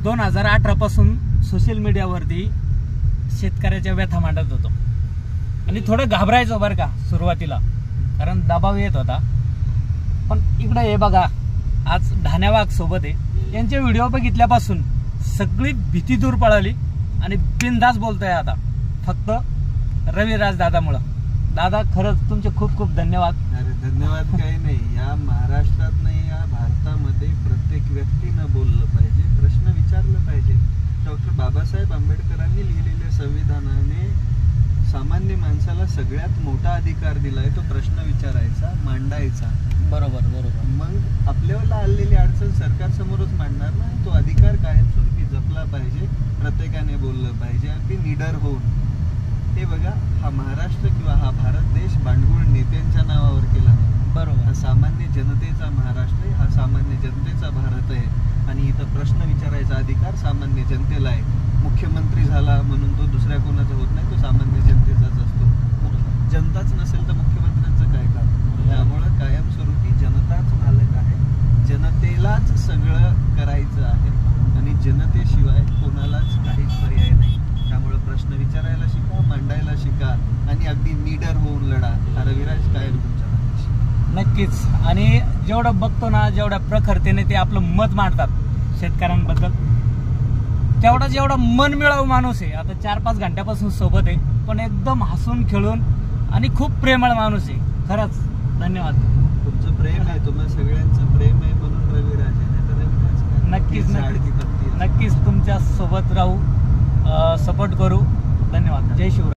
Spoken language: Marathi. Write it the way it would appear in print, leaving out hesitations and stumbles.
2018 पासून सोशल मीडियावरती शेतकऱ्याच्या व्यथा मांडत होतो आणि थोडं घाबरायचो बरं का सुरुवातीला, कारण दबाव येत होता. पण इकडे हे बघा, आज ढाण्यावाग सोबत आहे. यांचे व्हिडिओ बघितल्यापासून सगळी भीती दूर पळाली आणि बिनधास्त बोलतोय आता, फक्त रविराज दादामुळं. दादा खरंच तुमचे खूप खूप धन्यवाद. अरे धन्यवाद काही नाही. या महाराष्ट्रात नाही, या भारतामध्ये प्रत्येक व्यक्तीनं बोललं पाहिजे, प्रश्न विचारलं पाहिजे. डॉक्टर बाबासाहेब आंबेडकरांनी लिहिलेल्या संविधानाने सामान्य माणसाला सगळ्यात मोठा अधिकार दिलाय, तो प्रश्न विचारायचा, मांडायचा. बरोबर बरोबर. मग आपल्याला आलेली अडचण सरकार समोरच मांडणार ना. तो अधिकार कायमस्वरूपी जपला पाहिजे, प्रत्येकाने बोललं पाहिजे, अगदी निडर होऊन. हे बघा, हा महाराष्ट्र किंवा हा भारत देश भांडगुळ नेत्यांच्या नावावर केला नाही. बरोबर. हा सामान्य जनतेचा महाराष्ट्र आहे, हा सामान्य जनतेचा भारत आहे. आणि इथं प्रश्न विचारायचा अधिकार सामान्य जनतेला आहे. मुख्यमंत्री झाला म्हणून तो दुसऱ्या कोणाचा होत नाही, तो सामान्य जनतेचाच असतो. जनताच नसेल तर मुख्यमंत्र्यांचं काय काम? त्यामुळं कायमस्वरूपी जनताच मालक आहे, जनतेलाच सगळं करायचं आहे आणि जनतेशिवाय कोणालाच काहीच पर्याय नाही. त्यामुळे प्रश्न विचारायला शिका, मांडायला शिका आणि अगदी निडर होऊन लढा. हा रविराज कायम तुमच्या पाठीशी. नक्कीच. आणि जेवढं बघतो ना, जेवढ्या प्रखरतेने ते आपलं मत मांडतात शेतकऱ्यांबद्दल, तेवढा जेवढा मन मिळावू माणूस आहे. आता 4-5 घंट्यापासून सोबत आहे, पण एकदम हसून खेळून आणि खूप प्रेमळ माणूस आहे. खरंच धन्यवाद. तुमचं प्रेम आहे, तुम्हा सगळ्यांचं प्रेम आहे म्हणून रविराज आहे, नाही तर रविराज नक्कीच नक्कीच तुमच्या सोबत राहू, सपोर्ट करू. धन्यवाद. जय शिवराय.